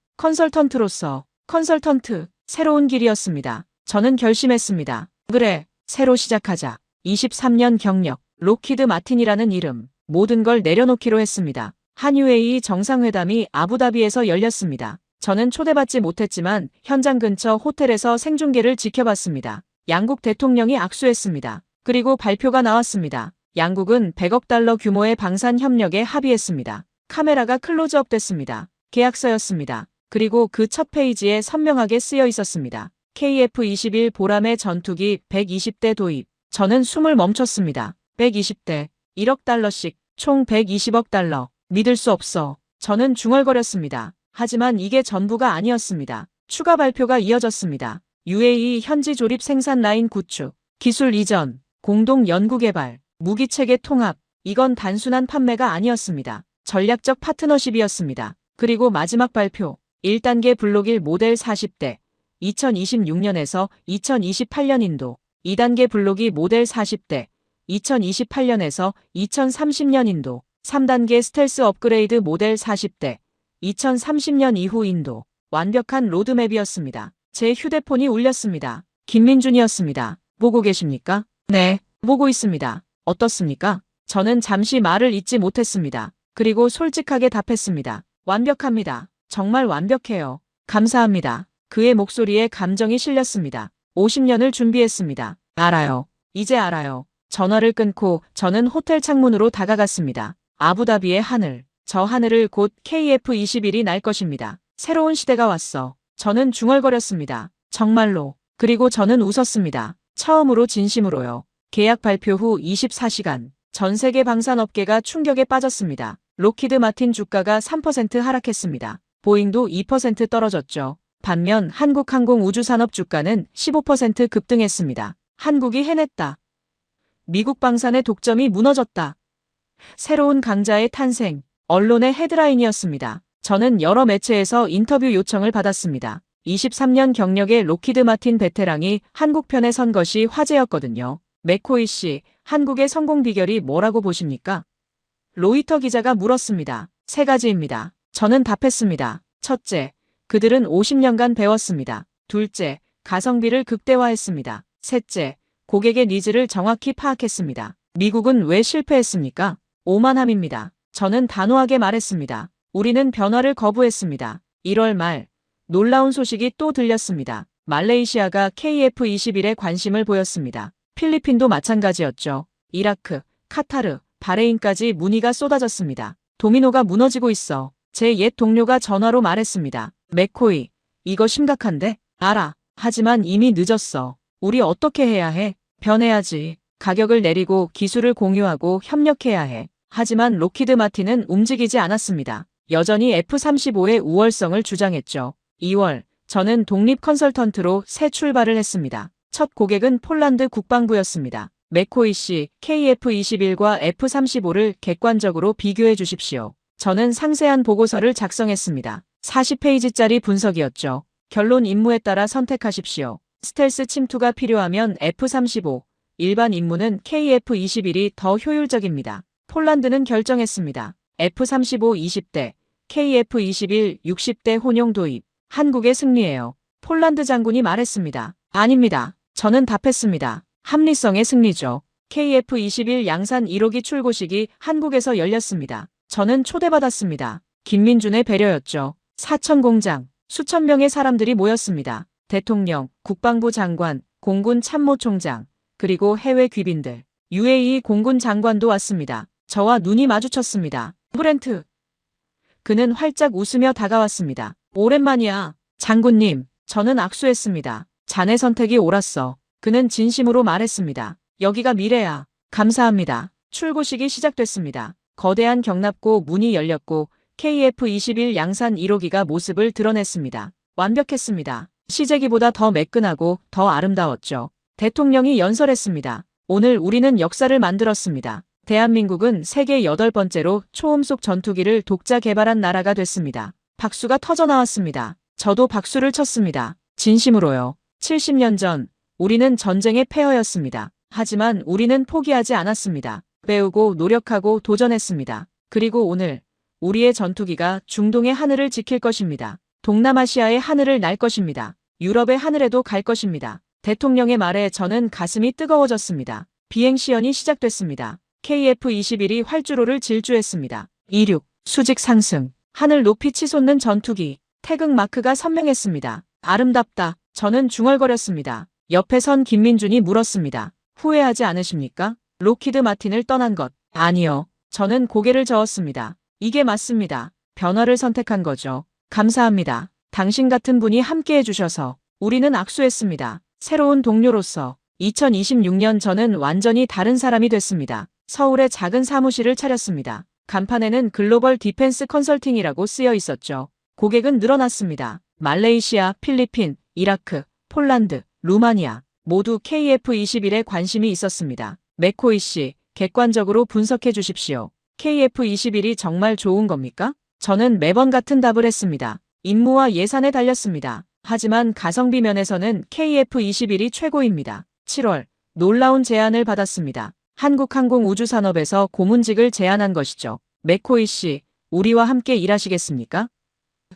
컨설턴트로서. 컨설턴트. 새로운 길이었습니다. 저는 결심했습니다. 그래, 새로 시작하자. 23년 경력. 록히드 마틴이라는 이름. 모든 걸 내려놓기로 했습니다. 한UAE 정상회담이 아부다비에서 열렸습니다. 저는 초대받지 못했지만 현장 근처 호텔에서 생중계를 지켜봤습니다. 양국 대통령이 악수했습니다. 그리고 발표가 나왔습니다. 양국은 100억 달러 규모의 방산 협력에 합의했습니다. 카메라가 클로즈업 됐습니다. 계약서였습니다. 그리고 그 첫 페이지에 선명하게 쓰여 있었습니다. KF-21 보람의 전투기 120대 도입. 저는 숨을 멈췄습니다. 120대, 1억 달러씩, 총 120억 달러. 믿을 수 없어. 저는 중얼거렸습니다. 하지만 이게 전부가 아니었습니다. 추가 발표가 이어졌습니다. UAE 현지 조립 생산 라인 구축, 기술 이전, 공동 연구 개발, 무기체계 통합. 이건 단순한 판매가 아니었습니다. 전략적 파트너십이었습니다. 그리고 마지막 발표. 1단계 블록 1 모델 40대. 2026년에서 2028년 인도. 2단계 블록 2 모델 40대. 2028년에서 2030년 인도. 3단계 스텔스 업그레이드 모델 40대. 2030년 이후 인도. 완벽한 로드맵이었습니다. 제 휴대폰이 울렸습니다. 김민준이었습니다. 보고 계십니까? 네, 보고 있습니다. 어떻습니까? 저는 잠시 말을 잇지 못했습니다. 그리고 솔직하게 답했습니다. 완벽합니다. 정말 완벽해요. 감사합니다. 그의 목소리에 감정이 실렸습니다. 50년을 준비했습니다. 알아요. 이제 알아요. 전화를 끊고 저는 호텔 창문으로 다가갔습니다. 아부다비의 하늘. 저 하늘을 곧 KF-21이 날 것입니다. 새로운 시대가 왔어. 저는 중얼거렸습니다. 정말로. 그리고 저는 웃었습니다. 처음으로 진심으로요. 계약 발표 후 24시간. 전 세계 방산업계가 충격에 빠졌습니다. 록히드 마틴 주가가 3% 하락했습니다. 보잉도 2% 떨어졌죠. 반면 한국항공우주산업 주가는 15% 급등했습니다. 한국이 해냈다. 미국 방산의 독점이 무너졌다. 새로운 강자의 탄생. 언론의 헤드라인이었습니다. 저는 여러 매체에서 인터뷰 요청을 받았습니다. 23년 경력의 록히드 마틴 베테랑이 한국 편에 선 것이 화제였거든요. 맥코이 씨, 한국의 성공 비결이 뭐라고 보십니까? 로이터 기자가 물었습니다. 3가지입니다. 저는 답했습니다. 첫째, 그들은 50년간 배웠습니다. 둘째, 가성비를 극대화했습니다. 셋째, 고객의 니즈를 정확히 파악했습니다. 미국은 왜 실패했습니까? 오만함입니다. 저는 단호하게 말했습니다. 우리는 변화를 거부했습니다. 1월 말, 놀라운 소식이 또 들렸습니다. 말레이시아가 KF-21에 관심을 보였습니다. 필리핀도 마찬가지였죠. 이라크, 카타르, 바레인까지 문의가 쏟아졌습니다. 도미노가 무너지고 있어. 제 옛 동료가 전화로 말했습니다. 맥코이, 이거 심각한데? 알아. 하지만 이미 늦었어. 우리 어떻게 해야 해? 변해야지. 가격을 내리고 기술을 공유하고 협력해야 해. 하지만 록히드 마틴은 움직이지 않았습니다. 여전히 F-35의 우월성을 주장했죠. 2월, 저는 독립 컨설턴트로 새 출발을 했습니다. 첫 고객은 폴란드 국방부였습니다. 맥코이 씨, KF-21과 F-35를 객관적으로 비교해 주십시오. 저는 상세한 보고서를 작성했습니다. 40페이지짜리 분석이었죠. 결론 임무에 따라 선택하십시오. 스텔스 침투가 필요하면 F-35, 일반 임무는 KF-21이 더 효율적입니다. 폴란드는 결정했습니다. F-35 20대, KF-21 60대 혼용 도입. 한국의 승리예요. 폴란드 장군이 말했습니다. 아닙니다. 저는 답했습니다. 합리성의 승리죠. KF-21 양산 1호기 출고식이 한국에서 열렸습니다. 저는 초대받았습니다. 김민준의 배려였죠. 사천 공장, 수천 명의 사람들이 모였습니다. 대통령, 국방부 장관, 공군 참모총장, 그리고 해외 귀빈들, UAE 공군 장관도 왔습니다. 저와 눈이 마주쳤습니다. 브렌트. 그는 활짝 웃으며 다가왔습니다. 오랜만이야. 장군님, 저는 악수했습니다. 자네 선택이 옳았어. 그는 진심으로 말했습니다. 여기가 미래야. 감사합니다. 출고식이 시작됐습니다. 거대한 경납고 문이 열렸고 KF-21 양산 1호기가 모습을 드러냈습니다. 완벽했습니다. 시제기보다 더 매끈하고 더 아름다웠죠. 대통령이 연설했습니다. 오늘 우리는 역사를 만들었습니다. 대한민국은 세계 8번째로 초음속 전투기를 독자 개발한 나라가 됐습니다. 박수가 터져나왔습니다. 저도 박수를 쳤습니다. 진심으로요. 70년 전 우리는 전쟁의 폐허였습니다. 하지만 우리는 포기하지 않았습니다. 배우고 노력하고 도전했습니다. 그리고 오늘 우리의 전투기가 중동의 하늘을 지킬 것입니다. 동남아시아의 하늘을 날 것입니다. 유럽의 하늘에도 갈 것입니다. 대통령의 말에 저는 가슴이 뜨거워졌습니다. 비행 시연이 시작됐습니다. KF-21이 활주로를 질주했습니다. 26, 수직 상승, 하늘 높이 치솟는 전투기, 태극 마크가 선명했습니다. 아름답다. 저는 중얼거렸습니다. 옆에 선 김민준이 물었습니다. 후회하지 않으십니까? 록히드 마틴을 떠난 것. 아니요. 저는 고개를 저었습니다. 이게 맞습니다. 변화를 선택한 거죠. 감사합니다. 당신 같은 분이 함께 해주셔서. 우리는 악수했습니다. 새로운 동료로서. 2026년 저는 완전히 다른 사람이 됐습니다. 서울에 작은 사무실을 차렸습니다. 간판에는 글로벌 디펜스 컨설팅이라고 쓰여 있었죠. 고객은 늘어났습니다. 말레이시아, 필리핀, 이라크, 폴란드, 루마니아 모두 KF-21에 관심이 있었습니다. 맥코이 씨, 객관적으로 분석해 주십시오. KF-21이 정말 좋은 겁니까? 저는 매번 같은 답을 했습니다. 임무와 예산에 달렸습니다. 하지만 가성비 면에서는 KF-21이 최고입니다. 7월, 놀라운 제안을 받았습니다. 한국항공우주산업에서 고문직을 제안한 것이죠. 맥코이 씨, 우리와 함께 일하시겠습니까?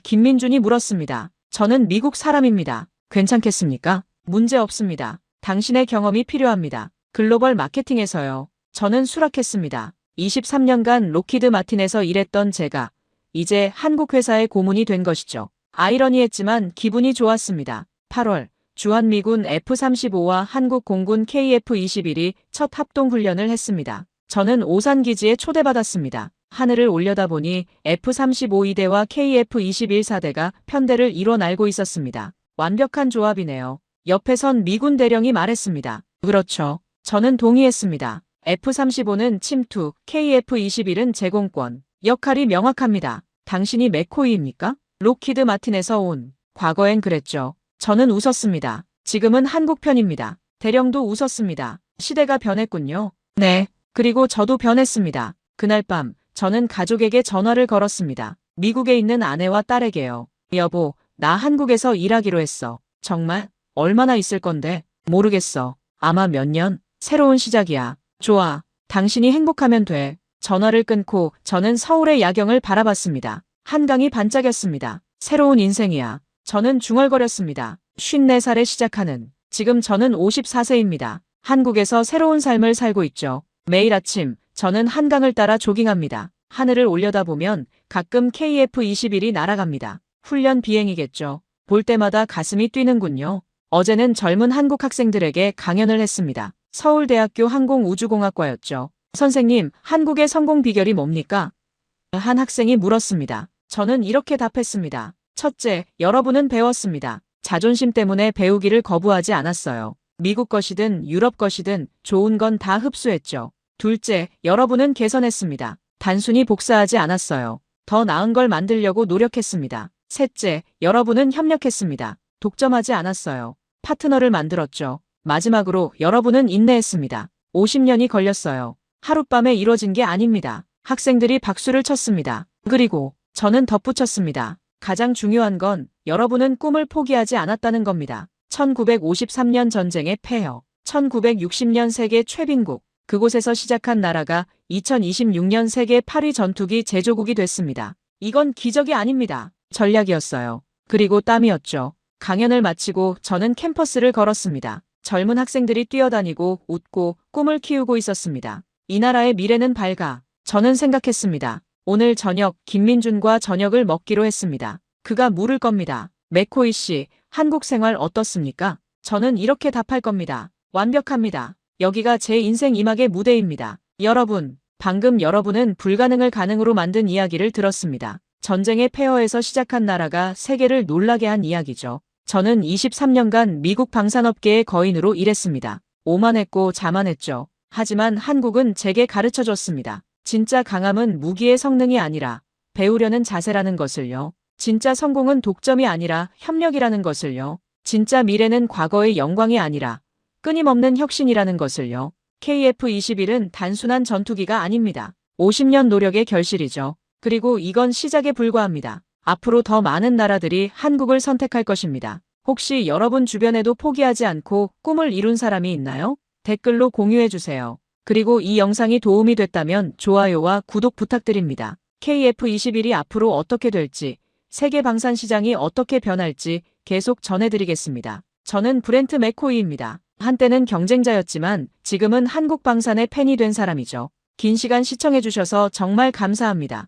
김민준이 물었습니다. 저는 미국 사람입니다. 괜찮겠습니까? 문제 없습니다. 당신의 경험이 필요합니다. 글로벌 마케팅에서요. 저는 수락했습니다. 23년간 록히드 마틴에서 일했던 제가 이제 한국 회사의 고문이 된 것이죠. 아이러니했지만 기분이 좋았습니다. 8월, 주한미군 F-35와 한국 공군 KF-21이 첫 합동훈련을 했습니다. 저는 오산기지에 초대받았습니다. 하늘을 올려다보니 F-35 2대와 KF-21 4대가 편대를 이뤄 날고 있었습니다. 완벽한 조합이네요. 옆에 선 미군 대령이 말했습니다. 그렇죠. 저는 동의했습니다. F-35는 침투, KF-21은 제공권. 역할이 명확합니다. 당신이 맥코이입니까? 록히드 마틴에서 온. 과거엔 그랬죠. 저는 웃었습니다. 지금은 한국 편입니다. 대령도 웃었습니다. 시대가 변했군요. 네. 그리고 저도 변했습니다. 그날 밤 저는 가족에게 전화를 걸었습니다. 미국에 있는 아내와 딸에게요. 여보, 나 한국에서 일하기로 했어. 정말? 얼마나 있을 건데? 모르겠어. 아마 몇 년? 새로운 시작이야. 좋아. 당신이 행복하면 돼. 전화를 끊고 저는 서울의 야경을 바라봤습니다. 한강이 반짝였습니다. 새로운 인생이야. 저는 중얼거렸습니다. 54살에 시작하는. 지금 저는 54세입니다. 한국에서 새로운 삶을 살고 있죠. 매일 아침 저는 한강을 따라 조깅합니다. 하늘을 올려다보면 가끔 KF-21이 날아갑니다. 훈련 비행이겠죠. 볼 때마다 가슴이 뛰는군요. 어제는 젊은 한국 학생들에게 강연을 했습니다. 서울대학교 항공우주공학과였죠. 선생님, 한국의 성공 비결이 뭡니까? 한 학생이 물었습니다. 저는 이렇게 답했습니다. 첫째, 여러분은 배웠습니다. 자존심 때문에 배우기를 거부하지 않았어요. 미국 것이든 유럽 것이든 좋은 건 다 흡수했죠. 둘째, 여러분은 개선했습니다. 단순히 복사하지 않았어요. 더 나은 걸 만들려고 노력했습니다. 셋째, 여러분은 협력했습니다. 독점하지 않았어요. 파트너를 만들었죠. 마지막으로 여러분은 인내했습니다. 50년이 걸렸어요. 하룻밤에 이뤄진 게 아닙니다. 학생들이 박수를 쳤습니다. 그리고 저는 덧붙였습니다. 가장 중요한 건 여러분은 꿈을 포기하지 않았다는 겁니다. 1953년 전쟁의 폐허, 1960년 세계 최빈국, 그곳에서 시작한 나라가 2026년 세계 8위 전투기 제조국이 됐습니다. 이건 기적이 아닙니다. 전략이었어요. 그리고 땀이었죠. 강연을 마치고 저는 캠퍼스를 걸었습니다. 젊은 학생들이 뛰어다니고 웃고 꿈을 키우고 있었습니다. 이 나라의 미래는 밝아. 저는 생각했습니다. 오늘 저녁 김민준과 저녁을 먹기로 했습니다. 그가 물을 겁니다. 맥코이 씨, 한국 생활 어떻습니까? 저는 이렇게 답할 겁니다. 완벽합니다. 여기가 제 인생 이막의 무대입니다. 여러분, 방금 여러분은 불가능을 가능으로 만든 이야기를 들었습니다. 전쟁의 폐허에서 시작한 나라가 세계를 놀라게 한 이야기죠. 저는 23년간 미국 방산업계의 거인으로 일했습니다. 오만했고 자만했죠. 하지만 한국은 제게 가르쳐줬습니다. 진짜 강함은 무기의 성능이 아니라 배우려는 자세라는 것을요. 진짜 성공은 독점이 아니라 협력이라는 것을요. 진짜 미래는 과거의 영광이 아니라 끊임없는 혁신이라는 것을요. KF-21은 단순한 전투기가 아닙니다. 50년 노력의 결실이죠. 그리고 이건 시작에 불과합니다. 앞으로 더 많은 나라들이 한국을 선택할 것입니다. 혹시 여러분 주변에도 포기하지 않고 꿈을 이룬 사람이 있나요? 댓글로 공유해주세요. 그리고 이 영상이 도움이 됐다면 좋아요와 구독 부탁드립니다. KF-21이 앞으로 어떻게 될지, 세계 방산 시장이 어떻게 변할지 계속 전해드리겠습니다. 저는 브렌트 맥코이입니다. 한때는 경쟁자였지만 지금은 한국 방산의 팬이 된 사람이죠. 긴 시간 시청해주셔서 정말 감사합니다.